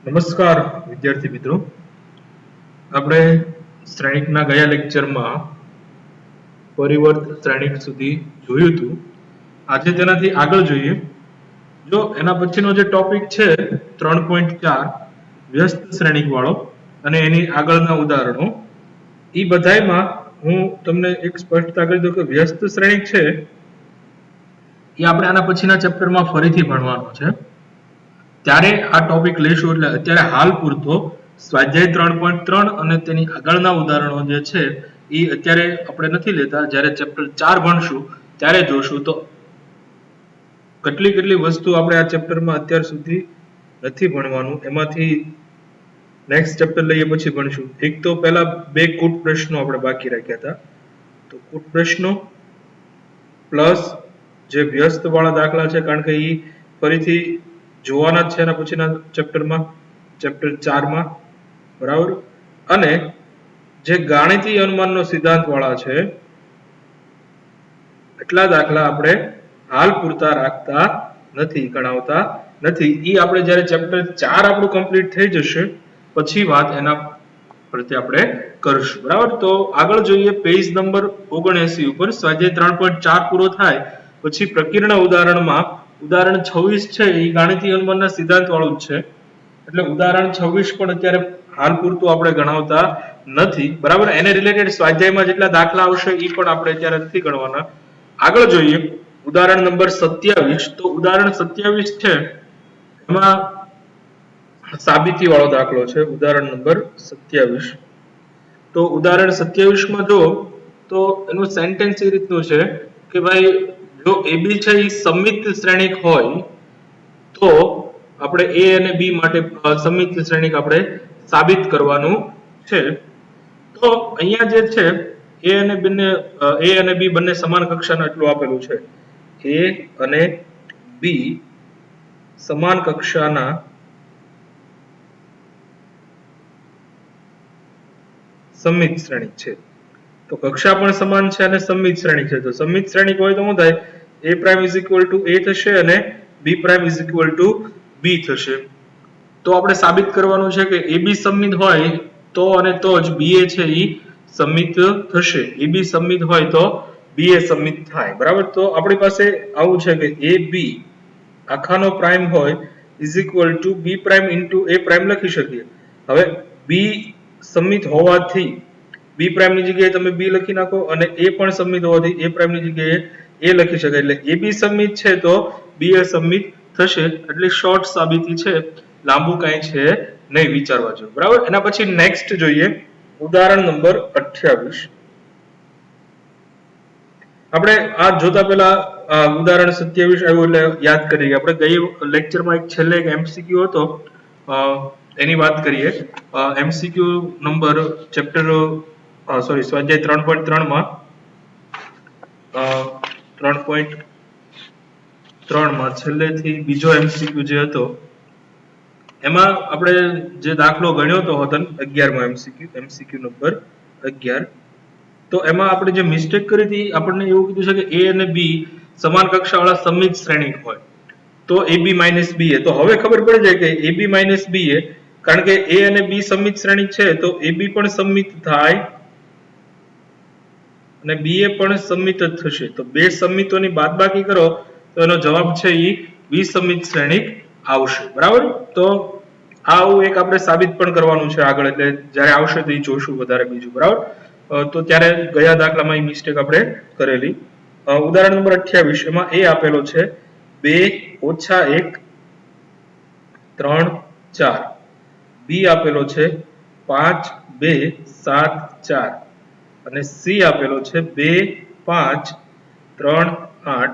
નમસ્કાર વિદ્યાર્થી મિત્રો, આપણે શ્રેણિકના ગયા લેક્ચરમાં પરિવર્ત શ્રેણિક સુધી જોયું હતું. આજે તેનાથી આગળ જોઈએ. જો એના પછીનો જે ટોપિક છે 3.4 વ્યસ્ત શ્રેણિક વાળો અને એની આગળના ઉદાહરણો, એ બધાયમાં હું તમને એક સ્પષ્ટતા કરી દઉં કે વ્યસ્ત શ્રેણિક છે એ આપણે આના પછીના ચેપ્ટરમાં ફરીથી ભણવાનો છે. ત્યારે આ ટોપિક લઈશું. એટલે અત્યારે હાલ પૂરતો સ્વાધ્યાય 3.3 અને તેની આગળના ઉદાહરણો જે છે એ અત્યારે આપણે નથી લેતા. જ્યારે ચેપ્ટર 4 ભણશું ત્યારે જોશું તો કેટલી વસ્તુ આપણે આ ચેપ્ટરમાં અત્યાર સુધી નથી ભણવાનું, એમાંથી નેક્સ્ટ ચેપ્ટર લઈએ પછી ભણશું. એક તો પહેલા બે કૂટ પ્રશ્નો આપણે બાકી રાખ્યા હતા, તો કૂટ પ્રશ્નો પ્લસ જે વ્યસ્ત વાળા દાખલા છે, કારણ કે એ ફરીથી જોવાના જ છે એના પછીના ચેપ્ટરમાં, ચેપ્ટર 4 માં, બરાબર. અને જે ગાણિતીય અનુમાનનો સિદ્ધાંત વાળા છે એટલા દાખલા આપણે હાલ પૂરતા રાખતા નથી, ગણાવતા નથી. એ આપણે જ્યારે ચેપ્ટર 4 આપણું કમ્પ્લીટ થઈ જશે પછી વાત એના પ્રત્યે આપણે કરશું, બરાબર. તો આગળ જોઈએ પેજ નંબર 79 ઉપર. સ્વાધ્યાય 3.4 પૂરો થાય પછી પ્રકીર્ણ ઉદાહરણમાં ઉદાહરણ 26 છે એ ગાણિતીય અનુમાનના સિદ્ધાંત વાળું જ છે. એટલે ઉદાહરણ 26 પણ અત્યારે હાલ પૂરતું આપણે ગણાવતા નથી, બરાબર. એને રિલેટેડ સ્વાધ્યાયમાં જેટલા દાખલા આવશે એ પણ આપણે અત્યારે નથી ગણવાના. આગળ જોઈએ ઉદાહરણ નંબર 27. તો ઉદાહરણ 27 છે એમાં સાબિતી વાળો દાખલો છે. ઉદાહરણ નંબર 27. તો ઉદાહરણ 27 માં જો તો એનું સેન્ટેન્સ એ રીતનું છે કે ભાઈ જો AB છે એ સમિત શ્રેણિક હોય તો આપણે A અને B માટે સમિત શ્રેણિક આપણે સાબિત કરવાનું છે. તો અહીંયા જે છે A અને B બંને સમાન કક્ષાના એટલું આપેલું છે. A અને B સમાન કક્ષાના સમિત શ્રેણિક છે. તો કક્ષા પણ સમાન છે અને સમિત શ્રેણિક છે. તો સમિત શ્રેણિક હોય તો શું થાય? A prime is equal to A થશે અને B prime is equal to B થશે. તો આપણે સાબિત કરવાનું છે કે AB સમિત હોય તો અને તો જ BA છે એ સમિત થશે. AB સમિત હોય તો BA સમિત થાય, બરાબર. તો આપણી પાસે આવું છે કે AB આખાનો પ્રાઇમ હોય is equal to B prime into A prime લખી શકીએ. હવે B સમિત હોવાથી B prime ની જગ્યાએ તમે B લખી નાખો અને A પણ સમિત હોવાથી A prime ની જગ્યાએ A લખી શકાય. એટલે AB સમિત છે તો BA સમિત થશે. એટલે શોર્ટ સાબિતી છે, લાંબુ કાંઈ છે નહીં, વિચારવા જેવું, બરાબર. એના પછી નેક્સ્ટ જોઈએ ઉદાહરણ નંબર 28. આપણે આ જોતા પહેલા ઉદાહરણ 27 આવ્યું એટલે યાદ કરીએ. આપણે ગઈ લેક્ચરમાં એક છેલ્લે એક MCQ હતો એની વાત કરીએ. MCQ નંબર ચેપ્ટર સ્વાધ્યાય 3.3 માં 3.3 માં છેલ્લેથી બીજો MCQ જે હતો એમાં આપણે જે દાખલો ગણ્યો હતો 11 માં MCQ નંબર 11. તો એમાં આપણે જે મિસ્ટેક કરી હતી, આપણને એવું કીધું છે કે A અને B સમાન કક્ષાવાળા સમિત શ્રેણિક હોય તો AB minus BA. તો હવે ખબર પડી જાય કે AB minus BA, કારણ કે A અને B સમિત શ્રેણિક છે તો AB પણ સમિત થાય અને BA પણ સમિત જ થશે. તો બે સમિતોની બાદબાકી કરો તો એનો જવાબ છે એ વિસમિત શ્રેણિક આવશે, બરાબર. તો આવું એક આપણે સાબિત પણ કરવાનું છે આગળ, એટલે જ્યારે આવશે તો એ જોશું વધારે બીજું, બરાબર. તો ત્યારે ગયા દાખલામાં એ મિસ્ટેક આપણે કરેલી. ઉદાહરણ નંબર 28 એમાં A આપેલો છે 2 - 1 3 4. B આપેલો છે 5 2 7 4 અને C આપેલો છે 2 5 3 8.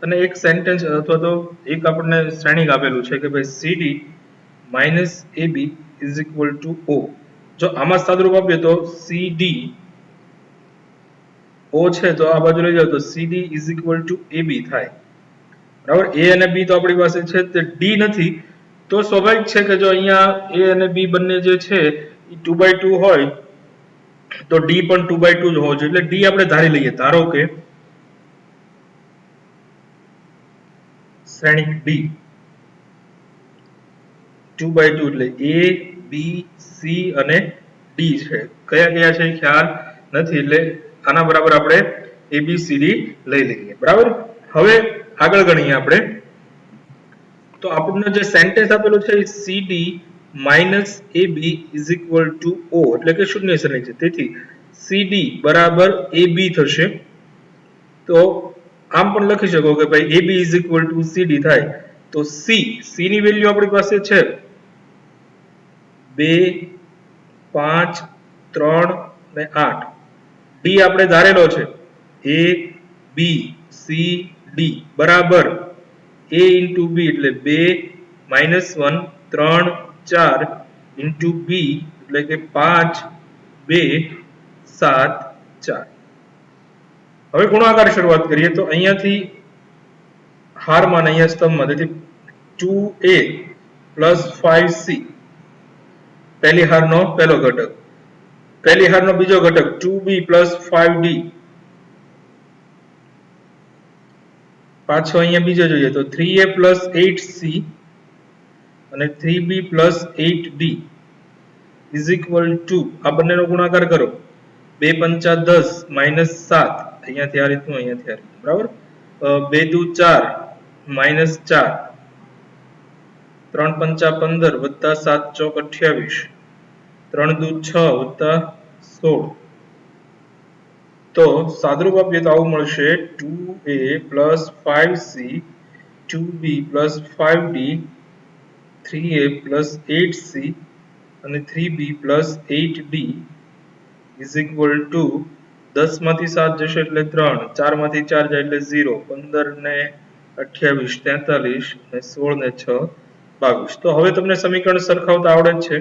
અને એક સેન્ટેન્સ અથવા તો એક આપણને શ્રેણિક આપેલું છે કે ભાઈ CD minus AB is equal to O. જો આમાં સાદુરૂપ આપીએ તો CD O છે તો આ બાજુ લઈ જાવ તો CD is equal to AB થાય, બરાબર. A અને B તો આપણી પાસે છે તે D નથી, તો સ્વાભાવિક છે કે જો અહીંયા A અને B બંને જે છે એ 2/2 હોય તો D પણ 2/2 જ હોવો જોઈએ. એટલે D આપણે ધારી લઈએ. ધારો કે શ્રેણિક D 2/2 એટલે A B C અને D છે. કયા કયા છે ખ્યાલ નથી એટલે આના બરાબર આપણે ABCD લઈ લઈએ. બરાબર. હવે આગળ ગણીએ આપણે. તો આપણને જે સેન્ટેન્સ આપેલું છે CD minus AB is equal two O એટલે કે શૂન્ય શ્રેણી છે. તેથી CD બરાબર AB થશે. તો આમ પણ લખી શકો કે ભાઈ AB is equal two CD થાય. તો C ની વેલ્યુ આપણી પાસે છે 2 5 3 ને 8. D આપણે ધારેલો છે A B C D બરાબર A into B એટલે 2 -1 3 4 into B એટલે કે 5 2 7 4. હવે ગુણાકાર શરૂઆત કરીએ તો અહીંયાથી હારમાં અહીંયા સ્તંભમાં તેથી 2A plus 5C પહેલી હારનો પહેલો ઘટક, પહેલી હારનો બીજો ઘટક 2B plus 5D, પાછો અહીંયા બીજો જોઈએ તો 3A plus 8C અને 3B plus 8D is equal to આ બંનેનો ગુણાકાર કરો 2 પંચા 10 minus 7 અહીંયાથી આ રીતનું અહીંયાથી આ રીતનું બરાબર 2 દુ 4 minus 4 3 પંચા 15 વત્તા 7 ચોક 28 3 દુ 6 વત્તા 16 તો સાદુરૂપ આપીએ તો આવું મળશે 2A plus 5C 2B plus 5D 3A plus 8C અને 3B plus 8D is equal to 10 માંથી 7 જશે એટલે 3 4 માંથી 4 જાય એટલે 0 15 ને 28 43 અને 16 ને 6 22. તો હવે તમને સમીકરણ સરખાવતા આવડે જ છે.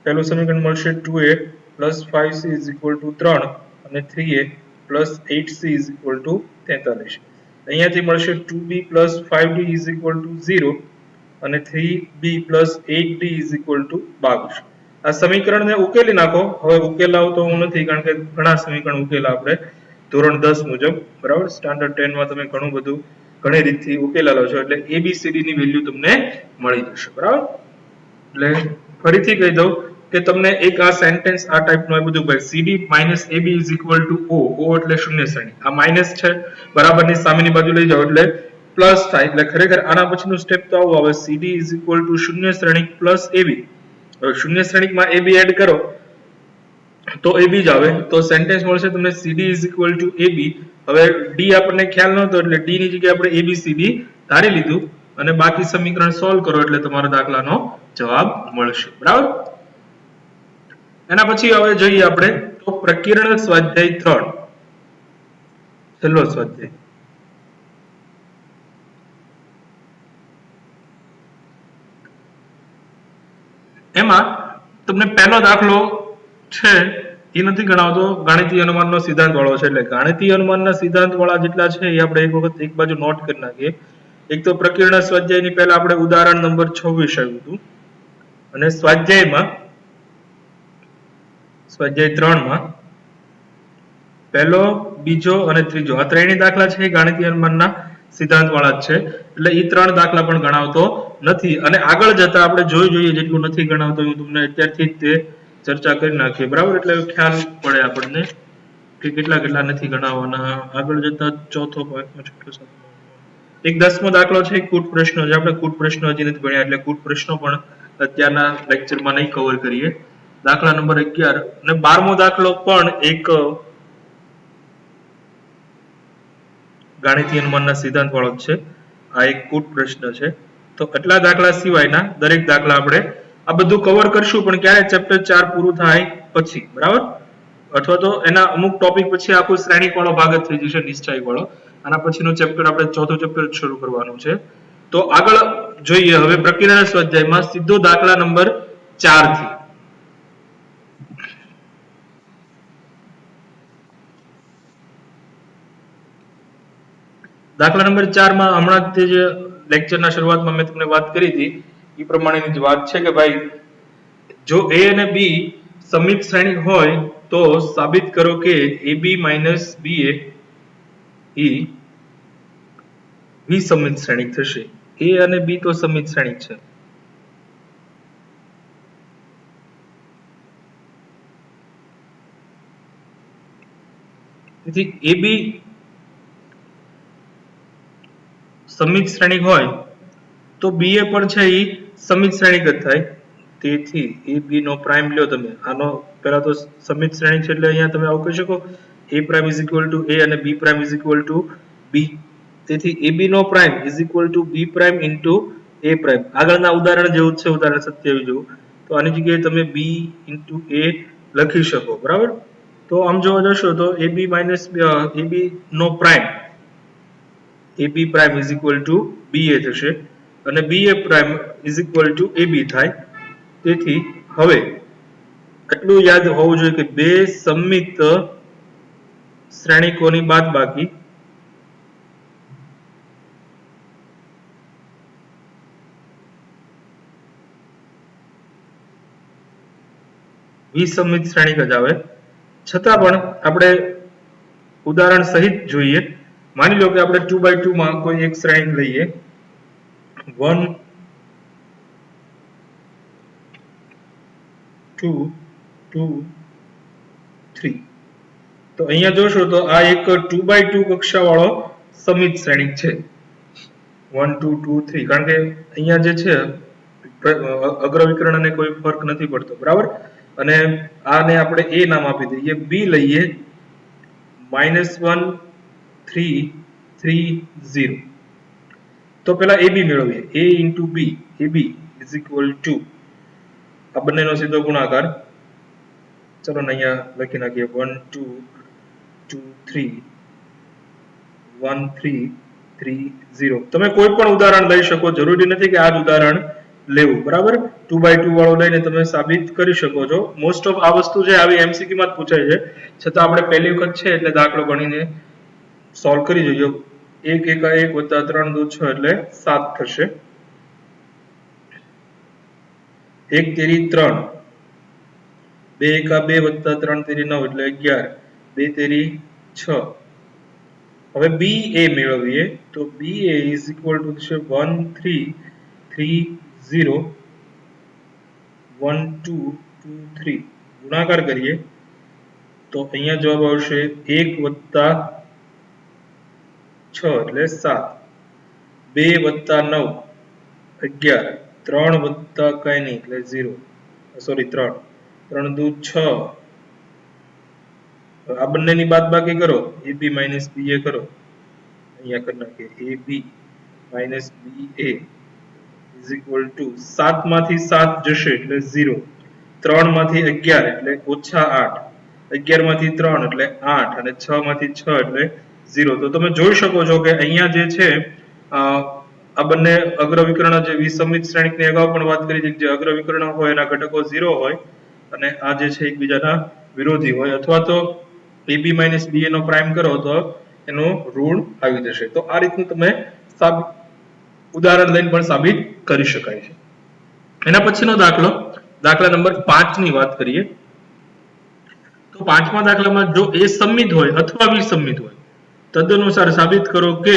પહેલું સમીકરણ મળશે 2A plus 5C is equal to 3 અને 3A plus 8C is equal to 43. અહીંયાથી મળશે 2B plus 5D is equal to 0 અને 3B plus 8D is equal to 22. આ સમીકરણને ઉકેલી નાખો. હવે ઉકેલાવ તો હું નથી કારણ કે ઘણા સમીકરણ ઉકેલા આપણે ધોરણ 10 મુજબ બરાબર. સ્ટાન્ડર્ડ 10 માં તમે ઘણું બધું ઘણી રીતથી ઉકેલાલો છો એટલે ABCD ની વેલ્યુ તમને મળી જશે બરાબર. એટલે ફરીથી કહી દઉં કે તમને એક આ સેન્ટેન્સ આ ટાઈપનું આ બધું ભાઈ CD minus AB is equal to O એટલે શૂન્ય શ્રેણી, આ માઇનસ છે બરાબરની સામેની બાજુ લઈ જાઓ એટલે પ્લસ થાય એટલે ખરેખર આના પછીનું સ્ટેપ તો આવું આવે CD is equal to શૂન્ય શ્રેણી પ્લસ AB. હવે શૂન્ય શ્રેણીમાં AB એડ કરો તો AB જ આવે તો સેન્ટેન્સ મળશે તમને CD is equal to AB. હવે D આપણને ખ્યાલ નહોતો એટલે D ની જગ્યાએ આપણે ABCD ધારી લીધું અને બાકી સમીકરણ સોલ્વ કરો એટલે તમારો દાખલાનો જવાબ મળશે બરાબર. એના પછી હવે જોઈએ આપણે તો પ્રકીર્ણ સ્વાધ્યાય 3 છેલ્લો સ્વાધ્યાય. એમાં તમને પહેલો દાખલો છે એ નથી ગણાવતો, ગાણિતીય અનુમાનનો સિદ્ધાંત વાળો છે એટલે ગાણિતીય અનુમાનના સિદ્ધાંત વાળા જેટલા છે એ આપણે એક વખત એક બાજુ નોટ કરી નાખીએ. એક તો પ્રકીર્ણ સ્વાધ્યાયની પહેલા આપણે ઉદાહરણ નંબર 26 આવ્યું હતું અને સ્વાધ્યાયમાં સ્વાધ્યાય 3 માં પહેલો બીજો અને ત્રીજો આ ત્રણેય દાખલા છે ગાણિતીય અનુમાનના સિદ્ધાંત વાળા જ છે એટલે એ ત્રણ દાખલા પણ ગણાવતો નથી અને આગળ જતા આપણે જોઈએ જેટલું નથી ગણાવતો હું તમને અત્યારથી જ તે ચર્ચા કરી નાખીએ બરાબર. એટલે ખ્યાલ પડે આપણને કે કેટલા કેટલા નથી ગણાવવાના. આગળ જતા ચોથો પાંચમો છઠ્ઠો સાતમો એક 10મો દાખલો છે કૂટ પ્રશ્નો જે આપણે કૂટ પ્રશ્નો હજી નથી ભણ્યા એટલે કૂટ પ્રશ્નો પણ અત્યારના લેક્ચરમાં નહીં કવર કરીએ. દાખલા નંબર 11 અને 12મો દાખલો પણ એક ગાણિતીય અનુમાનના સિદ્ધાંત વાળો છે. આ એક કૂટ પ્રશ્ન છે. તો એટલા દાખલા સિવાયના દરેક દાખલા આપણે આ બધું કવર કરશું પણ ક્યારે ચેપ્ટર 4 પૂરું થાય પછી બરાબર અથવા તો એના અમુક ટોપિક પછી આખું શ્રેણીક વાળો ભાગ જ થઈ જશે નિશ્ચય વાળો. આના પછીનું ચેપ્ટર આપણે ચોથું ચેપ્ટર શરૂ કરવાનું છે. તો આગળ જોઈએ હવે પ્રકીર્ણ સ્વાધ્યાયમાં સીધો દાખલા નંબર 4 થી. દાખલા નંબર 4 માં હમણાં જ લેક્ચરના શરૂઆતમાં મેં તમને વાત કરી હતી એ પ્રમાણેની જ વાત છે કે ભાઈ જો A અને B સમિત શ્રેણી હોય તો સાબિત કરો કે AB minus BA એ વિસમિત શ્રેણી થશે. A અને B તો સમિત શ્રેણી છે તેથી AB સમિત શ્રેણિક હોય તો BA પણ છે એ સમિત શ્રેણિક જ થાય. તેથી AB નો પ્રાઇમ લ્યો તમે, આનો પહેલા તો સમિત શ્રેણિક છે એટલે અહીંયા તમે આવું કહી શકો A prime is equal to A અને B prime is equal to B. તેથી AB નો prime is equal to B prime into A prime. આગળના ઉદાહરણ જેવું જ છે, ઉદાહરણ 27 જેવું. તો આની જગ્યાએ તમે B into A લખી શકો, બરાબર. તો આમ જોવા જશો તો AB minus AB નો prime AB prime is equal to BA થશે અને BA prime is equal to AB થાય. તેથી હવે એટલું યાદ હોવું જોઈએ કે બે સમિત શ્રેણિકોની બાદબાકી વિસમિત શ્રેણિક જ આવે. છતાં પણ આપણે ઉદાહરણ સહિત જોઈએ. માની લો કે આપણે 2x2 માં કોઈ એક શ્રેણિક લઈએ 1 2 2 3. તો અહીંયા જોશો તો આ એક 2x2 કક્ષા વાળો સમિત શ્રેણિક છે 1 2 2 3. કારણ કે અહીંયા જે છે અગ્ર વિકર્ણ ને કોઈ ફરક નથી પડતો, બરાબર. અને આને આપણે A નામ આપી દઈએ, B લઈએ -1 3 3 0. તો પેલા AB મેળવીએ, A into B, AB is equal to આ બંનેનો સીધો ગુણાકાર. ચલો ને અહીંયા લખી નાખીએ 1 2 2 3 1 3 3 0. તમે કોઈ પણ ઉદાહરણ લઈ શકો, જરૂરી નથી કે આ જ ઉદાહરણ લેવું, બરાબર. 2x2 વાળો લઈને તમે સાબિત કરી શકો છો. મોસ્ટ ઓફ આ વસ્તુ છે આવી MCQ માં જ પૂછાય છે, છતાં આપણે પહેલી વખત છે એટલે દાખલો ગણીને સોલ્વ કરી જોઈએ. 1 1 1 + 3 2 6 એટલે 7 થશે. 1 તેરી 3, 2 1 2 + 3 તેરી 9 એટલે 11, 2 તેરી 6. હવે BA મેળવીએ તો BA is equal to છે 1 3 3 0 1 2 2 3. ગુણાકાર કરીએ તો અહીંયા જવાબ આવશે 1 + 6 એટલે 7, 2 + 9 11, 3 + કઈ નહીં એટલે 0, સોરી 3 3 2 6. આ બંનેની બાદબાકી કરો, AB - BA કરો, અહીંયા કરી નાખીએ AB - BA is equal to 7 માંથી 7 જશે એટલે 0, 3 માંથી 11 એટલે -8, 11 માંથી 3 એટલે 8 અને 6 માંથી 6 એટલે 0. તો તમે જોઈ શકો છો કે અહીંયા જે છે આ બંને અગ્ર વિકર્ણ જે વિસમિત શ્રેણિકની અગાઉ પણ વાત કરી છે, જે અગ્ર વિકર્ણ હોય એના ઘટકો 0 હોય અને આ જે છે એકબીજાના વિરોધી હોય, અથવા તો AB - BA નો પ્રાઇમ કરો તો એનો ઋણ આવી જશે. તો આ રીતનું તમે ઉદાહરણ લઈને પણ સાબિત કરી શકાય છે. એના પછીનો દાખલો, દાખલા નંબર 5 ની વાત કરીએ તો પાંચમા દાખલામાં જો A સમિત હોય અથવા વિસમિત હોય, તદનુસાર સાબિત કરો કે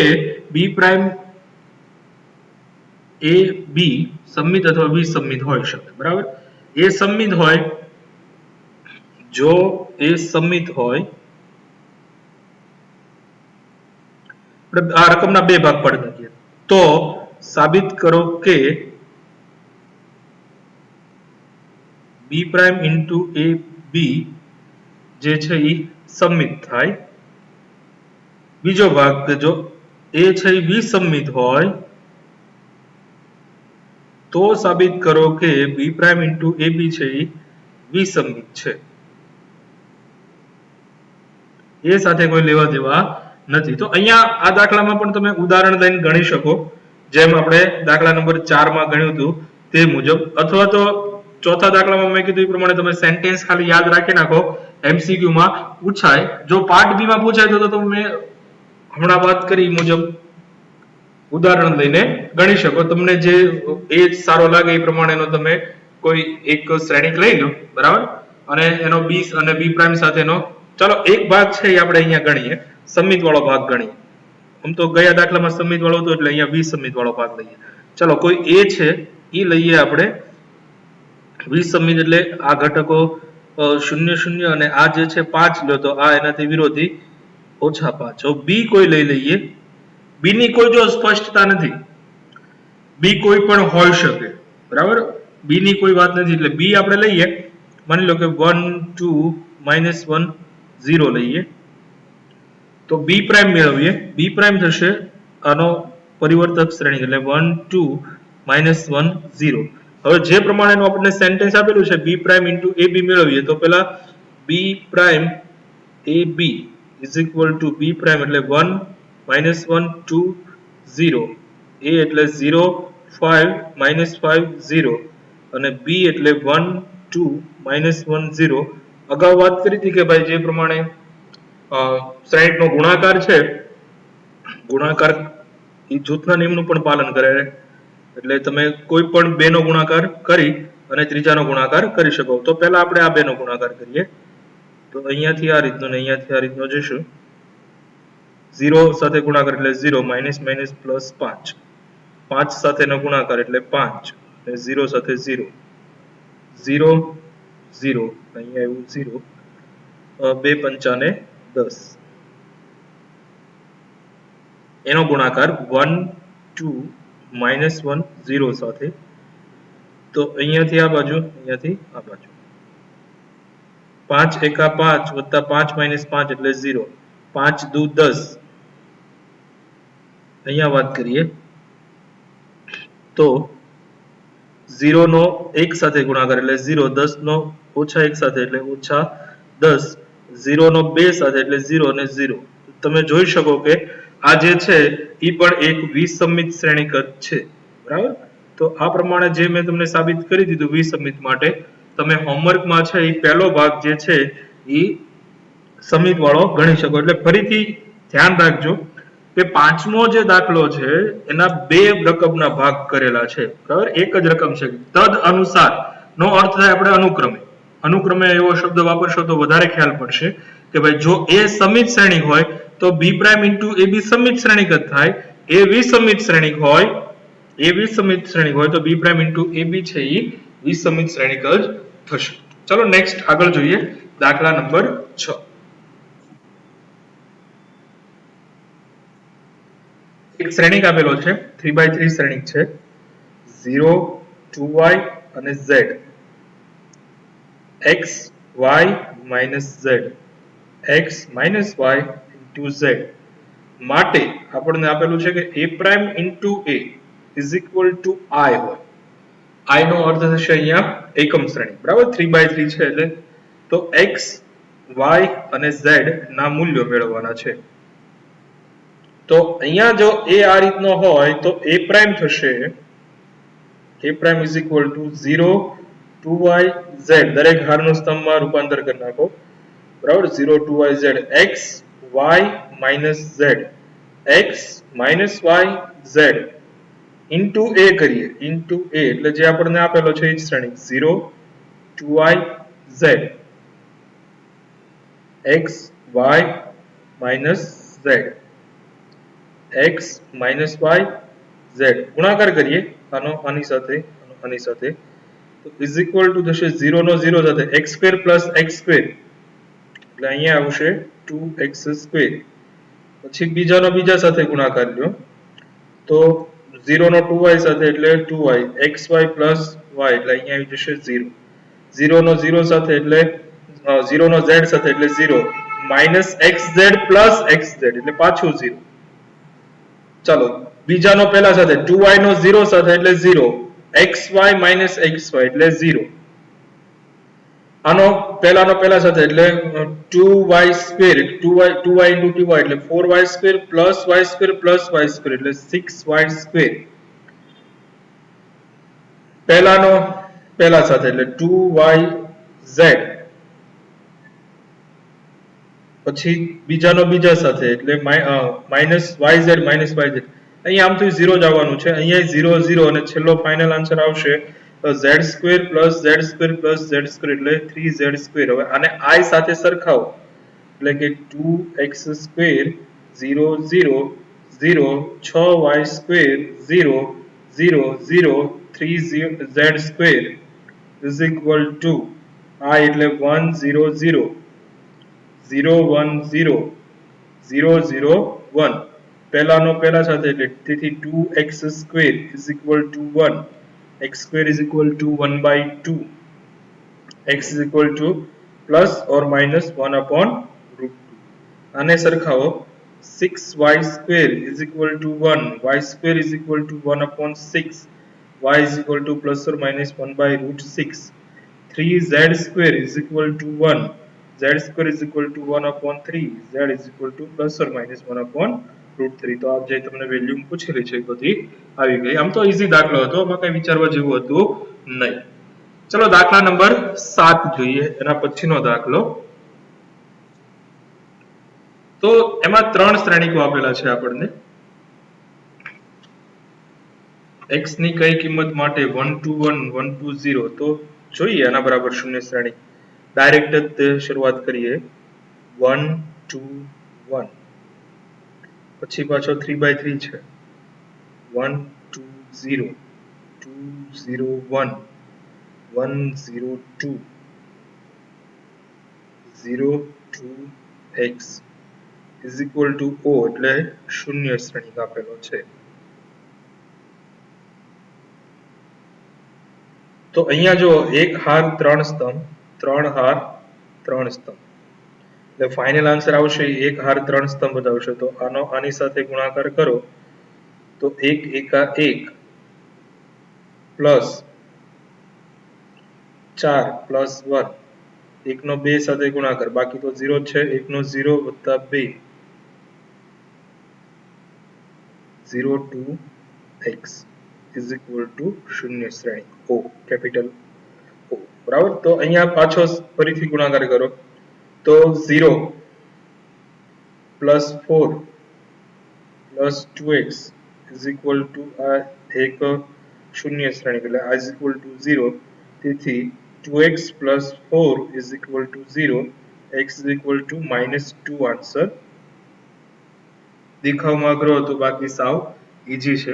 B પ્રાઇમ A B સમિત અથવા વિસમિત હોઈ શકે, બરાબર. A સમિત હોય, જો A સમિત હોય, આ રકમના બે ભાગ પાડી નાખીએ તો સાબિત કરો કે B prime into A B જે છે એ સમિત થાય. બીજો ભાગ કે જો A છે એ વિસમિત હોય તો સાબિત કરો કે B પ્રાઇમ ઇન્ટુ AB છે એ વિસમિત છે. એ સાથે કોઈ લેવા દેવા નથી. તો અહીંયા આ દાખલામાં પણ તમે ઉદાહરણ લઈને ગણી શકો, જેમ આપણે દાખલા નંબર 4 માં ગણ્યું હતું તે મુજબ, અથવા તો ચોથા દાખલામાં મેં કીધું એ પ્રમાણે તમે સેન્ટેન્સ ખાલી યાદ રાખી નાખો, MCQ માં પૂછાય. જો પાર્ટ બી માં પૂછાય તો તમે હમણાં વાત કરી મુજબ ઉદાહરણ લઈને ગણી શકો. તમને જે એ સારો લાગે એ પ્રમાણેનો તમે કોઈ એક શ્રેણિક લઈ લો, બરાબર, અને એનો B અને B પ્રાઇમ સાથેનો ચાલો એક ભાગ છે એ આપણે અહીંયા ગણીએ, સમિત વાળો ભાગ ગણીએ. આમ તો ગયા દાખલામાં સમિત વાળો હતો એટલે અહીંયા વિસમિત વાળો ભાગ લઈએ. ચાલો કોઈ A છે એ લઈએ આપણે વિસમિત, એટલે આ ઘટકો 0 0 અને આ જે છે 5 લો તો આ એનાથી વિરોધી ઓછા 5. હવે બી કોઈ લઈ લઈએ. બી ની કોઈ જો સ્પષ્ટતા નથી. બી કોઈ પણ હોઈ શકે, બરાબર. બી ની કોઈ વાત નથી એટલે બી આપણે લઈએ. માની લો કે 1 2 -1 0 લઈએ તો બી પ્રાઇમ મેળવીએ. બી પ્રાઇમ થશે આનો પરિવર્તક શ્રેણી એટલે 1 2 -1 0. હવે જે પ્રમાણેનું આપણને સેન્ટેન્સ આપેલું છે બી પ્રાઇમ ઇન્ટુ એ બી મેળવીએ તો પેલા બી પ્રાઇમ એ B is equal to B prime એટલે 1 -1 2 0. એ એટલે 0 5 -5 0 અને બી એટલે 1 2 -1 0. અગાઉ વાત કરી હતી કે ભાઈ જે પ્રમાણે શ્રેણીકનો ગુણાકાર છે, ગુણાકાર એ જૂથના નિયમનું પણ પાલન કરે છે. એટલે તમે કોઈ પણ બે નો ગુણાકાર કરી અને ત્રીજાનો ગુણાકાર કરી શકો. તો પહેલા આપણે આ બે નો ગુણાકાર કરીએ. તો અહીંયાથી આ રીતનો ને અહીંયાથી આ રીતનો જઈશું. 0 સાથે ગુણાકાર એટલે 0 માઇનસ પ્લસ 5. 5 સાથેનો ગુણાકાર એટલે 5 અને 0 સાથે 0 0 0 અહીંયા આવ્યું 0. 2 પંચાને 10. એનો ગુણાકાર 1 2 -1 0 સાથે. તો અહીંયાથી આ બાજુ અહીંયાથી આ બાજુ 5 એકા 5 વત્તા 5 -5 એટલે 0. 5 દુ 10. અહીંયા વાત કરીએ તો 0 નો 1 સાથે ગુણાકાર એટલે 0. 10 નો ઓછા 1 સાથે એટલે ઓછા 10. 0 નો 2 સાથે એટલે 0 અને 0. તમે જોઈ શકો કે આ જે છે એ પણ એક વિસમિત શ્રેણીક જ છે, બરાબર. તો આ પ્રમાણે જે મેં તમને સાબિત કરી દીધું વિસમિત માટે, તમે હોમવર્કમાં છે એ પહેલો ભાગ જે છે એ સમિત વાળો ગણી શકો. એટલે ફરીથી ધ્યાન રાખજો કે પાંચમો જે દાખલો છે એના બે રકમના ભાગ કરેલા છે, બરાબર. એક જ રકમ છે. તદ અનુસાર નો અર્થ થાય આપણે અનુક્રમે. અનુક્રમે એવો શબ્દ વાપરશો તો વધારે ખ્યાલ પડશે કે ભાઈ જો એ સમિત શ્રેણીક હોય તો બી પ્રાઇમ ઇન્ટુ એ બી સમિત શ્રેણીક જ થાય. એ વિસમિત શ્રેણીક હોય, એ વિસમિત શ્રેણીક હોય તો બી પ્રાઇમ ઇન્ટુ એ બી છે એ વિસમિત શ્રેણીક જ થશે. ચલો નેક્સ્ટ આગળ જોઈએ દાખલા નંબર 6. એક શ્રેણીક આપેલો છે 3x3 શ્રેણીક છે 0 2y અને z x y minus z x minus y into z માટે આપણને આપેલું છે કે a prime into a is equal to I હોય. I નો અર્થ થશે અહીંયા એકમ શ્રેણી, બરાબર. 3x3 છે એટલે તો x y અને z ના મૂલ્યો મેળવવાના છે. તો અહીંયા જો a આ રીતનો હોય તો a પ્રાઇમ થશે a prime is equal to 0 2y z દરેક હારનું સ્તંભમાં રૂપાંતર કરી નાખો, બરાબર. 0 2y z x y minus z x minus y z into a કરીએ into a એટલે જે આપણને આપેલો છે એ જ શ્રેણી 0 2y z x y minus z x minus y z ગુણાકાર કરીએ આનો આની સાથે તો is equal to થશે 0 નો 0 સાથે x square plus x square એટલે અહીંયા આવશે 2x square. પછી બીજાનો બીજા સાથે ગુણાકાર લ્યો તો 0 નો 2y સાથે એટલે 2y xy plus y એટલે અહીંયા આવી જશે 0. 0 નો 0 સાથે એટલે 0 નો z સાથે એટલે 0 minus xz plus xz એટલે પાછું 0. ચાલો બીજાનો પહેલા સાથે 2y નો 0 સાથે એટલે 0 xy minus xy એટલે 0. આનો પહેલાનો પહેલા સાથે એટલે 2y square 2y into 2y એટલે 4y square plus y square plus y square એટલે 6y square. પહેલાનો પહેલા સાથે એટલે 2yz પછી બીજાનો બીજા સાથે એટલે minus yz minus yz અહીંયા આમ તો 0 જ આવવાનું છે, અહીંયા 0 0 અને છેલ્લો ફાઇનલ આન્સર આવશે z square plus z square plus z square એટલે 3z square. હવે આને I સાથે સરખાવો એટલે કે 2x square 0 0 0 6y square 0 0 0 3z square is equal to I એટલે 1 0 0 0 1 0 0 0 1 પહેલાનો પહેલા સાથે એટલે તેથી 2x square is equal to 1 x square is equal to 1 by 2 x is equal to plus or minus 1 upon root 2 આને સરખાવો 6y square is equal to 1 y square is equal to 1 upon 6 y is equal to plus or minus 1 by root 6 3z square is equal to 1 z square is equal to 1 upon 3 z is equal to plus or minus 1 upon root 3 તો આપ જે તમને value પૂછેલી છે બધી આવી ગઈ આમ તો ઈઝી દાખલો હતો આમાં કઈ વિચારવા જેવું હતું નહીં ચલો દાખલા નંબર 7 જોઈએ એના પછીનો દાખલો તો એમાં ત્રણ શ્રેણીકો આપેલા છે આપણને x ની કઈ કિંમત માટે 1 to 1 1 to 0 તો જોઈએ આના બરાબર શૂન્ય શ્રેણી ડાયરેક્ટ જ શરૂઆત કરીએ 1 2 1 પછી પાછો 3/3 છે 1 2 0 2 0 1 1 0 2 0 2 x is equal to o એટલે શૂન્ય શ્રેણિક આપેલો છે તો અહીંયા જો એક હાર ત્રણ સ્તંભ ત્રણ હાર ત્રણ સ્તંભ એટલે ફાઇનલ આન્સર આવશે એક હાર ત્રણ સ્તંભ આવશે તો આનો આની સાથે ગુણાકાર કરો તો 1 એકા 1 પ્લસ 4 પ્લસ 1 1 નો 2 સાથે ગુણાકાર બાકી તો 0 છે 1 નો 0 વત્તા 2 0 to x is equal to શૂન્ય શ્રેણી o કેપિટલ o બરાબર તો અહીંયા પાછો ફરીથી ગુણાકાર કરો તો 0 plus 4 plus 2x is equal to આ એક શૂન્ય શ્રેણી એટલે આ is equal to 0 તેથી 2x plus 4 is equal to 0 x is equal to -2 answer દેખાવમાં અઘરો હતો બાકી સાવ ઈઝી છે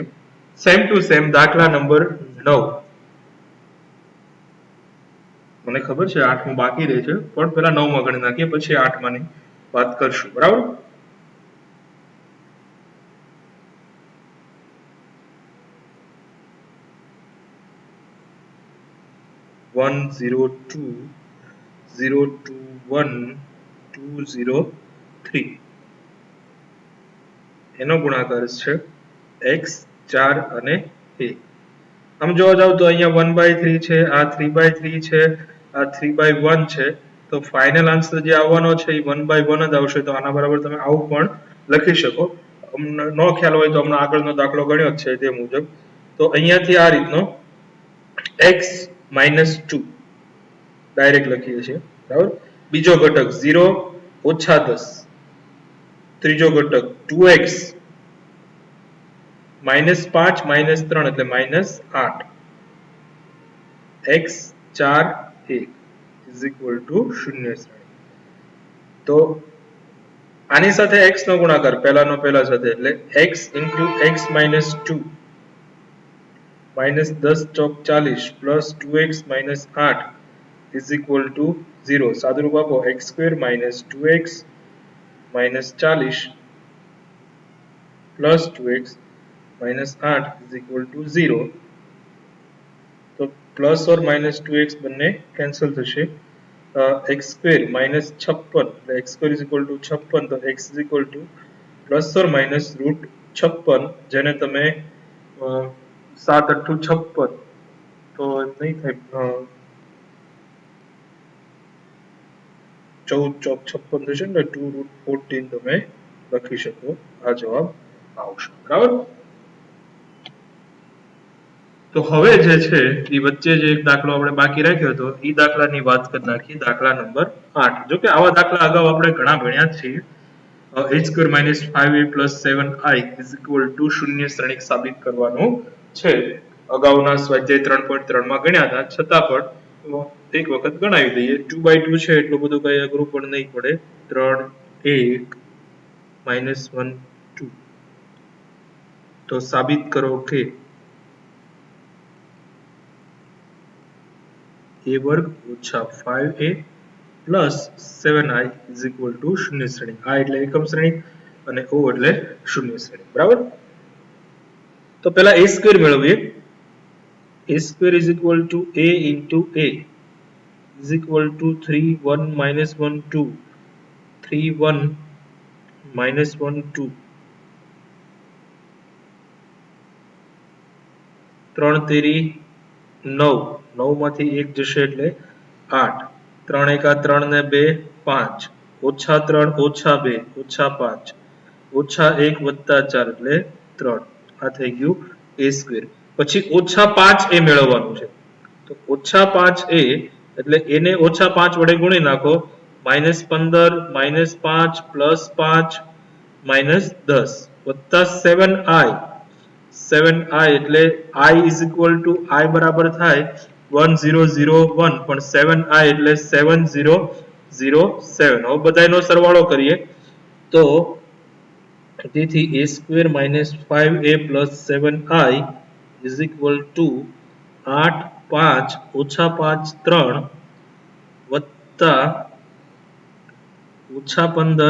સેમ ટુ સેમ દાખલા નંબર 9 મને ખબર છે 8 બાકી રહે છે પણ પહેલા 9 માં ગણી નાખીએ પછી 8 માની વાત કરશું બરાબર 1 0 2 0 2 1 2 0 3 એનો ગુણાકાર છે x 4 અને a આમ જોવા જાવ તો અહીંયા 1/3 છે આ 3/3 છે આ 3/1 છે તો ફાઇનલ આન્સર જે આવવાનો છે એ 1/1 જ આવશે તો આના બરાબર તમે આવું પણ લખી શકો ન ખ્યાલ હોય તો હમણાં આગળનો દાખલો ગણ્યો છે તે મુજબ તો અહીંયાથી આ રીતનો x - 2 ડાયરેક્ટ લખીએ છીએ બરાબર બીજો ઘટક 0 - 10 ત્રીજો ઘટક 2x -5 -3 એટલે -8 x 4 1 is equal to શૂન્ય શ્રેણી તો આની સાથે x નો ગુણાકાર પહેલાનો પહેલા સાથે એટલે x into x minus 2 minus 10 Chowk 40 plus 2x minus 8 is equal to 0 સાદુરૂપ આપો x square minus 2x minus 40 plus 2x minus 8 is equal to 0 તો plus or minus 2x બંને કેન્સલ થશે x square minus 56 x square is equal to 56 તો x is equal to plus or minus root 56 જેને તમે 7 8 56 તો નહીં થાય 14 ચોક 56 થશે ને 2 root 14 તમે લખી શકો આ જવાબ આવશે બરાબર તો હવે જે છે એ વચ્ચે જે એક દાખલો આપણે બાકી રાખ્યો હતો એ દાખલાની વાત કરી નાખીએ દાખલા નંબર 8 જો કે આવા દાખલા અગાઉ આપણે ઘણા ભણ્યા છીએ a square minus 5a plus 7i is equal to શૂન્ય શ્રેણિક સાબિત કરવાનું છે અગાઉના સ્વાધ્યાય 3.3 માં ગણ્યા હતા છતાં પણ એક વખત ગણાવી દઈએ 2/2 છે એટલું બધું કઈ અઘરું પણ નહીં પડે 3 1 -1 2 તો સાબિત કરો કે a વર્ગ ઓછા 5a plus 7i is equal to શૂન્ય શ્રેણી આ એટલે એકમ શ્રેણી અને O એટલે શૂન્ય શ્રેણી. બરાબર? તો પહેલા a સ્ક્વેર મેળવીએ. a square is equal to a into a is equal to 3 1 minus 1 2 3 1 minus 1 2 3 તેરી 9 9 માંથી 1 જશે એટલે 8 3 એકા 3 ને 2 5 ઓછા 3 ઓછા 2 ઓછા 5 ઓછા 1 વત્તા 4 એટલે 3 આ થઈ ગયું a સ્ક્વેર. પછી ઓછા 5 એ મેળવવાનું છે. તો ઓછા 5 એ એટલે એને ઓછા 5 વડે ગુણી નાખો. -15 -5 +5 -10 વત્તા 7i 7i એટલે i is equal to i બરાબર થાય 1001 પણ 7i એટલે 7007. હવે બધાયનો સરવાળો કરીએ તો તેથી a square minus 5a plus 7i is equal to 8 5 ઓછા 5 3 વત્તા ઓછા 15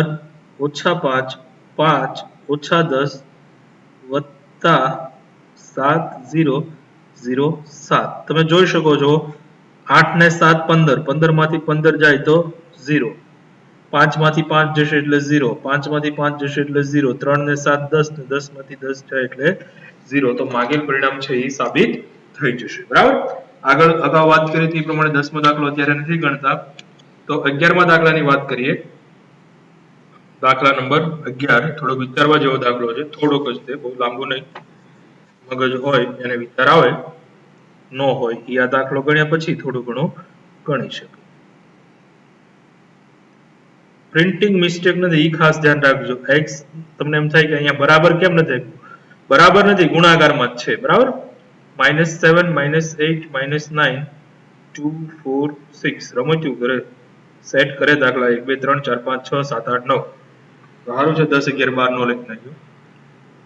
ઓછા 5 5 ઓછા 10 વત્તા 7007. તમે જોઈ શકો છો 8 ને 7 15 15 માંથી 15 જાય તો 0 5 માંથી 5 જશે એટલે 0 5 માંથી 5 જશે એટલે 0 3 ને 7 10 ને 10 માંથી 10 જાય એટલે 0. તો માગેલ પરિણામ છે એ સાબિત થઈ જશે. બરાબર? આગળ અગાઉ વાત કરી હતી એ પ્રમાણે 10મો દાખલો અત્યારે નથી ગણતા. તો 11મા દાખલાની વાત કરીએ. દાખલા નંબર 11 થોડો વિચારવા જેવો દાખલો છે. થોડોક જ છે, બહુ લાંબુ નહીં. મગજ હોય એને વિચાર આવે, ન હોય એ આ દાખલો ગણ્યા પછી થોડું ઘણું ગણી શકે. પ્રિન્ટિંગ મિસ્ટેક નથી એ ખાસ ધ્યાન રાખજો. x તમને એમ થાય કે અહીંયા બરાબર કેમ નથી? બરાબર નથી, ગુણાકારમાં જ છે. બરાબર? -7 -8 -9 2 4 6 રમત્યું કરે, સેટ કરે દાખલા 1 2 3 4 5 6 7 8 9. સારું છે 10 11 12 નો લખી નાખ્યું.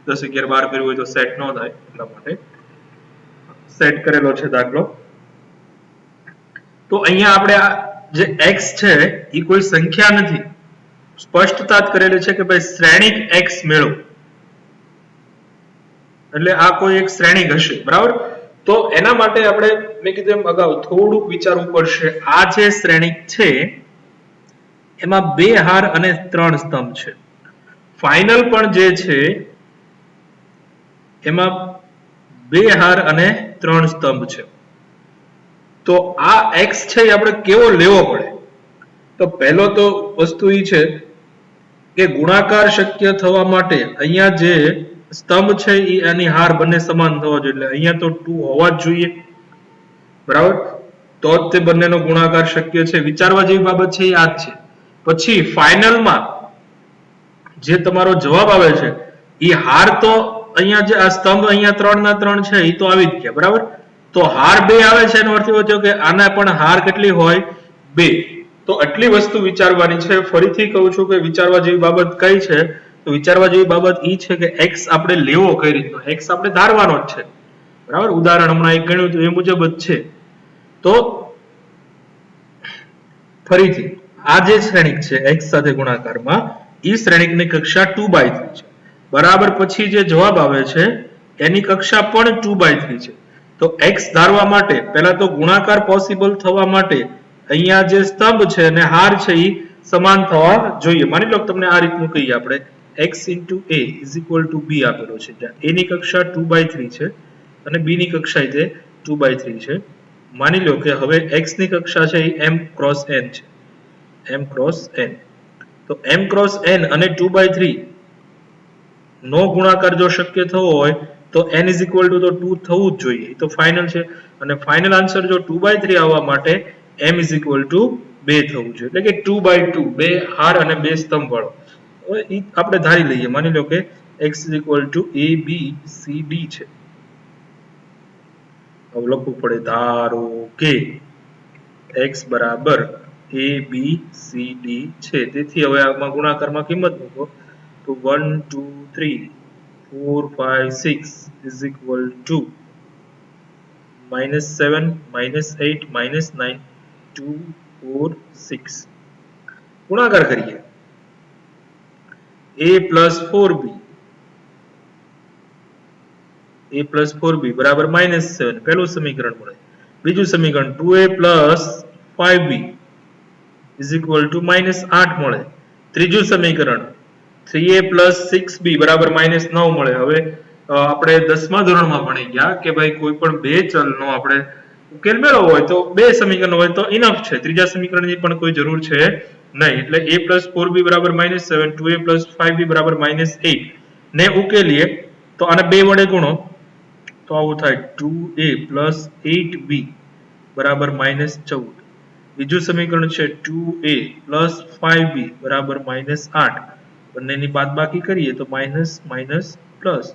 10 11 12 કર્યું હોય તો સેટ ન થાય એટલા માટે સેટ કરેલો છે દાખલો. તો અહીંયા આપણે આ જે x છે એ કોઈ સંખ્યા નથી, સ્પષ્ટતા કરેલી છે કે ભાઈ શ્રેણિક x મેળવો. એટલે આ કોઈ એક શ્રેણિક હશે. બરાબર? તો એના માટે આપણે મેં કીધું એમ અગાઉ થોડુંક વિચારવું પડશે. આ જે શ્રેણિક છે એમાં 2 હાર અને 3 સ્તંભ છે. ફાઇનલ પણ જે છે એમાં 2 હાર અને 3 સ્તંભ છે. તો આ x છે એ આપણે કેવો લેવો પડે? તો પહેલો તો વસ્તુ એ છે કે ગુણાકાર શક્ય થવા માટે અહીંયા જે સ્તંભ છે એ એની હાર બંને સમાન થવા જોઈએ. એટલે અહીંયા તો 2 હોવા જ જોઈએ. બરાબર? તો જ તે બંનેનો ગુણાકાર શક્ય છે. વિચારવા જેવી બાબત છે એ આ જ છે. પછી ફાઇનલમાં જે તમારો જવાબ આવે છે એ હાર તો અહીંયા જે આ સ્તંભ અહીંયા 3 ના 3 છે એ તો આવી જ ગયા. બરાબર? તો હાર 2 આવે છે એનો અર્થ એવો થયો કે આના પણ હાર કેટલી હોય? 2. તો આટલી વસ્તુ વિચારવાની છે. ફરીથી કહું છું કે વિચારવા જેવી બાબત કઈ છે? તો વિચારવા જેવી બાબત એ છે કે x આપણે લેવો કઈ રીતનો? x આપણે ધારવાનો જ છે. બરાબર? ઉદાહરણ હમણાં એક ગણ્યું હતું એ મુજબ જ છે. તો ફરીથી આ જે શ્રેણિક છે x સાથે ગુણાકારમાં એ શ્રેણિકની કક્ષા 2/3 છે. બરાબર? પછી જે જવાબ આવે છે એની કક્ષા પણ 2/3 છે. તો x ધારવા માટે પહેલા તો ગુણાકાર પોસિબલ થવા માટે અહીંયા જે સ્તંભ છે અને હાર છે એ સમાન થવા જોઈએ. માની લો તમને આ રીતનું કહીએ આપણે x into a is equal to b આપેલો છે. જ્યાં a ની કક્ષા 2/3 છે અને b ની કક્ષા છે 2/3 છે. માની લો કે હવે x ની કક્ષા છે એ m cross n છે. m cross n. તો m cross n અને 2/3 નો ગુણાકાર જો શક્ય થવો હોય તો n is equal to તો 2 થવું જ જોઈએ. તો ફાઇનલ છે. અને ફાઇનલ આન્સર જો 2/3 આવવા માટે m is equal to 2 થવું જોઈએ. એટલે કે 2/2 બે હાર અને બે સ્તંભ વાળો. હવે ઈ આપણે ધારી લઈએ. માની લો કે x is equal to a b c d છે. હવે લખવું પડે ધારો કે x બરાબર a b c d છે. તેથી હવે આમાં ગુણાકારમાં કિંમત મૂકો તો 1 2 3 4 5 6 is equal to -7 -8 -9 2 4 6. ગુણાકાર કરીએ. a plus 4b a plus 4b બરાબર -7 પહેલું સમીકરણ મળે. બીજું સમીકરણ 2a plus 5b is equal to -8 મળે. ત્રીજું સમીકરણ 3a plus 6b બરાબર -9 મળે. હવે આપણે 10મા ધોરણમાં ભણી ગયા કે ભાઈ કોઈ પણ બે ચલનો આપણે ઉકેલ મેળવવો હોય તો બે સમીકરણ હોય તો ઇનફ છે. ત્રીજા સમીકરણની પણ કોઈ જરૂર છે નહીં. એટલે a plus 4b બરાબર -7 2a plus 5b બરાબર -8 ને ઉકેલીએ તો આને બે વડે ગુણો તો આવું થાય 2a plus 8b બરાબર -14. બીજું સમીકરણ છે 2a plus 5b બરાબર -8. બંનેની બાદબાકી કરીએ તો માઇનસ માઇનસ પ્લસ.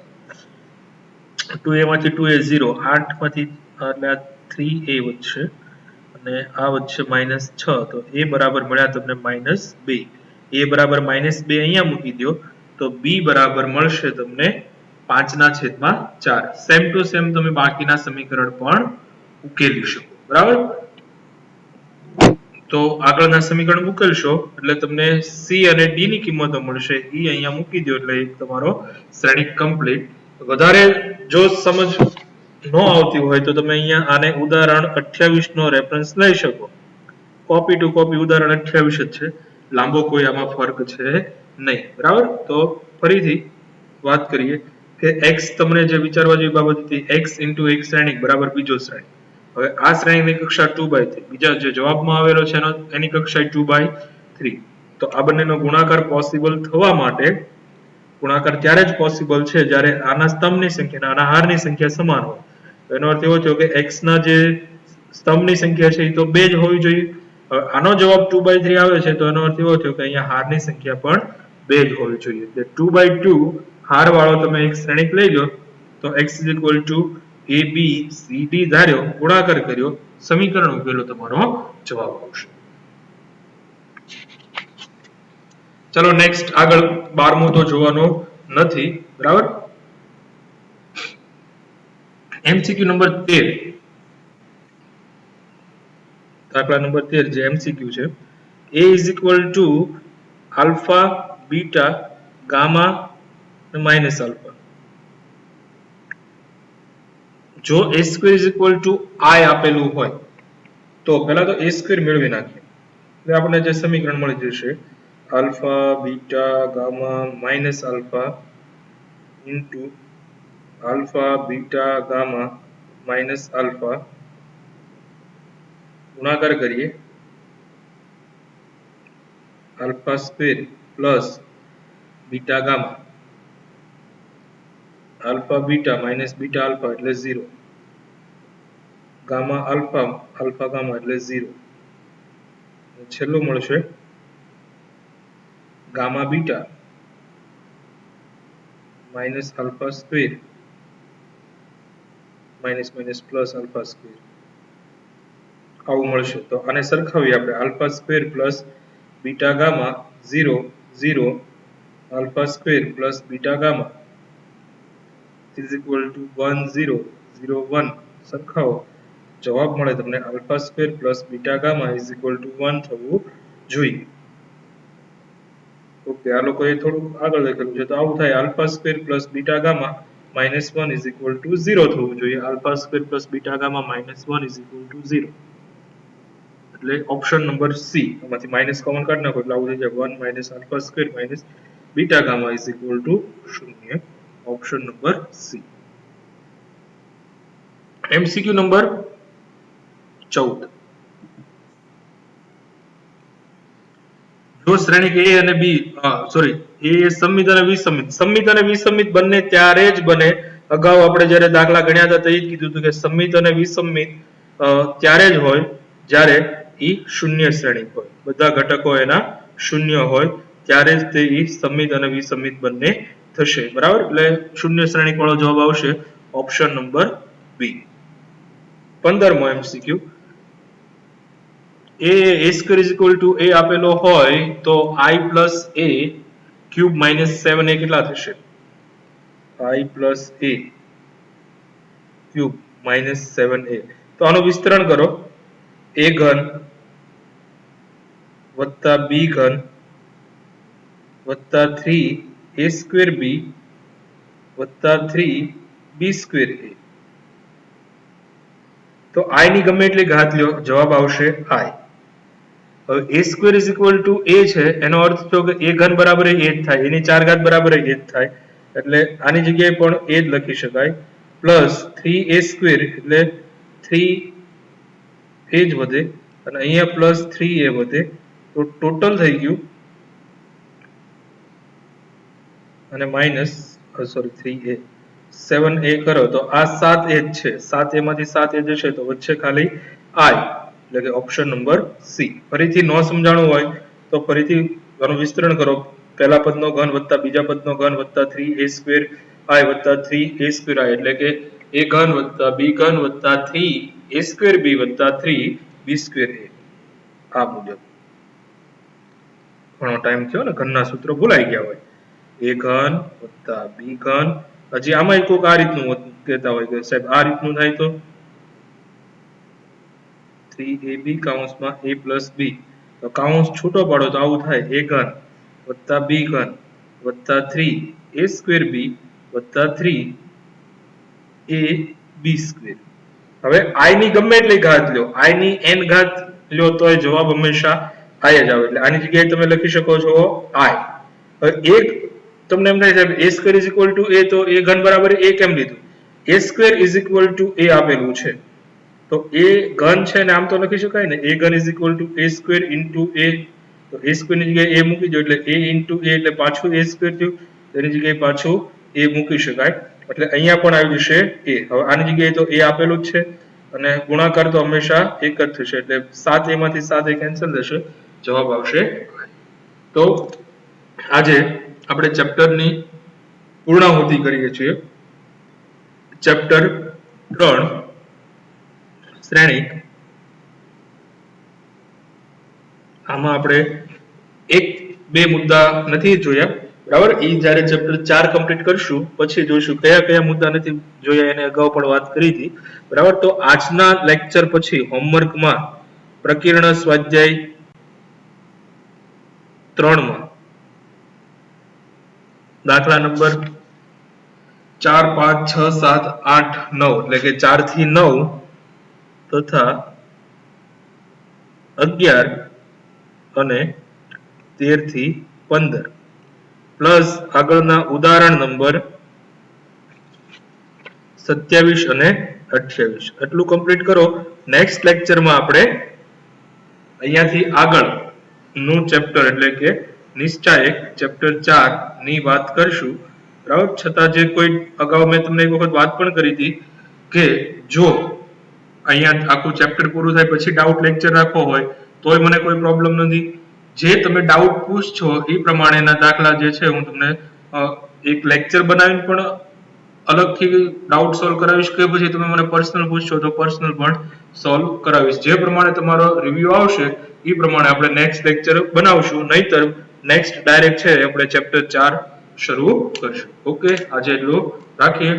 2a માંથી 2a 0 8 માંથી એટલે 3a વધશે અને આ વધશે -6 તો a બરાબર મળ્યા તમને -2. a બરાબર -2 અહીંયા મૂકી દો તો b બરાબર મળશે તમને 5/4. સેમ ટુ સેમ તમે બાકીના સમીકરણ પણ ઉકેલી શકો. બરાબર. તો આગળના સમીકરણ ઉકેલશો એટલે તમને c અને d ની કિંમતો મળશે. e અહીંયા મૂકી દો એટલે તમારો શ્રેણિક કમ્પ્લીટ. વધારે જો સમજ ન આવતી હોય તો તમે અહીંયા આને ઉદાહરણ 28 નો રેફરન્સ લઈ શકો. કોપી ટુ કોપી ઉદાહરણ 28 જ છે. લાંબો કોઈ આમાં ફરક છે નહીં. બરાબર. તો ફરીથી વાત કરીએ કે x તમને જે વિચારવા જેવી બાબત હતી x * x શ્રેણિક બરાબર બીજો શ્રેણિક. હવે આ શ્રેણીની કક્ષા 2/3 બીજા જે જવાબમાં આવેલો છે એની કક્ષા 2/3. તો આ બંનેનો ગુણાકાર પોસિબલ થવા માટે ગુણાકાર ત્યારે જ પોસિબલ છે જ્યારે આના સ્તંભની સંખ્યા અને આના હારની સંખ્યા સમાન હોય. એનો અર્થ એવો થયો કે x ના જે સ્તંભની સંખ્યા છે એ તો 2 જ હોવી જોઈએ. હવે આનો જવાબ 2/3 આવે છે તો એનો અર્થ એવો થયો કે અહીંયા હારની સંખ્યા પણ 2 જ હોવી જોઈએ. એટલે 2/2 હાર વાળો તમે એક શ્રેણિક લઈ લો તો x a b c d ધાર્યો ગુણાકાર કર્યો સમીકરણ ઉકેલો તમારો જવાબ આવશે. ચલો નેક્સ્ટ આગળ 12મું તો જોવાનો નથી. બરાબર. MCQ નંબર 13 દાખલા નંબર 13 જે MCQ છે a is equal to alpha beta gamma minus alpha. જો a square is equal to I આપેલું હોય તો પહેલા તો a square મેળવી નાખીએ. એટલે આપણને જે સમીકરણ મળી જશે alpha beta gamma minus alpha into alpha beta gamma minus alpha ગુણાકાર કરીએ alpha square plus beta gamma alpha beta minus beta alpha એટલે 0 gamma alpha alpha gamma એટલે 0 છેલ્લું મળશે gamma beta minus alpha square minus minus plus alpha square આવું મળશે. તો આને સરખાવીએ આપણે alpha square plus beta gamma 0 0 alpha square plus beta gamma is equal to 1 0 0 1 સરખાવો જવાબ મળે તમને alpha square plus beta gamma is equal to 1 થવું જોઈએ. ઓકે આ લોકોએ થોડું આગળ લખેલું છે તો આવું થાય alpha square plus beta gamma minus 1 is equal to 0 થવું જોઈએ. alpha square plus beta gamma minus 1 is equal to 0 એટલે ઓપ્શન નંબર C આમાંથી માઈનસ કોમન કાઢી નાખો એટલે આવું થઈ જાય 1 minus alpha square minus beta gamma is equal to 0. Option number C. MCQ number 14 જો શ્રેણિક A અને B સોરી A સમમિત અને વિસમિત બંને ત્યારે જ બને. અગાઉ આપણે જ્યારે દાખલા ગણ્યા હતા તે જ કીધું હતું કે સમમિત અને વિસમિત ત્યારે જ હોય જ્યારે એ શૂન્ય શ્રેણિક હોય. બધા ઘટકો એના શૂન્ય હોય ત્યારે જ તે સમમિત અને વિસમિત બંને થશે. બરાબર. એટલે શૂન્ય શ્રેણિક વાળો જવાબ આવશે option number B. 15મો MCQ a square is equal to a આપેલો હોય તો I plus a cube minus 7a કેટલા થશે? I plus a cube minus 7a. તો આનું વિસ્તરણ કરો a ઘન વત્તા b ઘન વત્તા 3 a square b વત્તા 3b square a. તો i ની ગમે એટલી ઘાત લ્યો જવાબ આવશે i. હવે a square is equal to a છે એનો અર્થ થયો કે a ઘન બરાબર એ જ થાય, એની 4 ઘાત બરાબર એ જ થાય, એટલે આની જગ્યાએ પણ એ જ લખી શકાય, પ્લસ 3a square એટલે 3 એ જ વધે અને અહીંયા પ્લસ 3a વધે, તો ટોટલ થઈ ગયું અને માઇનસ સોરી 3a 7a કરો તો આ 7a જ છે, 7a માંથી 7a જશે તો વચ્ચે ખાલી i, એટલે કે ઓપ્શન નંબર સી. ફરીથી ન સમજાણું હોય તો ફરીથી આનું વિસ્તરણ કરો, પહેલા પદનો ઘન વત્તા બીજા પદનો ઘન વત્તા 3a square i વત્તા 3a square i, એટલે કે a ઘન વત્તા b ઘન વત્તા 3a square b વત્તા 3b square a. આ મુજબ ઘણો ટાઈમ થયો ને, ઘનના સૂત્રો ભૂલાઈ ગયા હોય, a ઘન વત્તા b ઘન, હજી આમાં કોઈક આ રીતનું કહેતા હોય કે સાહેબ આ રીતનું થાય તો 3ab કૌંસમાં a plus b, તો કૌંસ છૂટો પાડો તો આવું થાય, a ઘન વત્તા b ઘન વત્તા 3a square b વત્તા 3ab square. હવે i ની ગમે એટલી ઘાત લ્યો, i ની n ઘાત લ્યો તોય જવાબ હંમેશા i જ આવે, એટલે આની જગ્યાએ તમે લખી શકો છો i. હવે એક તમને એમ થાય છે a square is equal to a, તો a ઘન બરાબર a કેમ લીધું? a square is equal to a આપેલું છે તો a ઘન છે ને આમ તો લખી શકાય ને, a ઘન is equal to a square into a, તો a square ની જગ્યાએ a મૂકી દો એટલે a into a એટલે પાછું a square થયું, એની જગ્યાએ પાછું a મૂકી શકાય, એટલે અહીંયા પણ આવી જશે a. હવે આની જગ્યાએ તો a આપેલું જ છે અને ગુણાકાર તો હંમેશા એક જ થશે, એટલે 7a માંથી 7a કેન્સલ થશે, જવાબ આવશે. તો આજે આપણે ચેપ્ટરની પૂર્ણાહુતિ કરીએ છીએ. ચેપ્ટર 3 શ્રેણિક, આમાં આપણે એક બે મુદ્દા નથી જોયા, બરાબર, એ જ્યારે ચેપ્ટર 4 કમ્પ્લીટ કરશું પછી જોઈશું કયા કયા મુદ્દા નથી જોયા, એને અગાઉ પણ વાત કરી હતી, બરાબર. તો આજના લેક્ચર પછી હોમવર્કમાં પ્રકીર્ણ સ્વાધ્યાય 3 માં દાખલા નંબર 4, 5, 6, 7, 8, 9 એટલે કે 4 થી 9 તથા 11 અને 13 થી 15 પ્લસ આગળના ઉદાહરણ નંબર 27 અને 28 એટલું કમ્પ્લીટ કરો. નેક્સ્ટ લેક્ચરમાં આપણે અહીંયાથી આગળ નું ચેપ્ટર એટલે કે નિશ્ચાયક ચેપ્ટર 4 ની વાત કરશું, બરાબર. છતાં જે કોઈ અગાઉ મેં તમને એક વખત વાત પણ કરી હતી કે જો અહીંયા આખું ચેપ્ટર પૂરું થાય પછી ડાઉટ લેક્ચર રાખવો હોય તોય મને કોઈ પ્રોબ્લેમ નથી, જે તમે ડાઉટ પૂછશો એ પ્રમાણેના દાખલા જે છે હું તમને એક લેક્ચર બનાવીને પણ અલગથી ડાઉટ સોલ્વ કરાવીશ, કે પછી તમે મને પર્સનલ પૂછશો તો પર્સનલ પણ સોલ્વ કરાવીશ. જે પ્રમાણે તમારો રિવ્યુ આવશે એ પ્રમાણે આપણે નેક્સ્ટ લેક્ચર બનાવશું, નહીતર નેક્સ્ટ ડાયરેક્ટ છે આપણે ચેપ્ટર 4 શરૂ કરશું. ઓકે, આજે એટલું રાખીએ.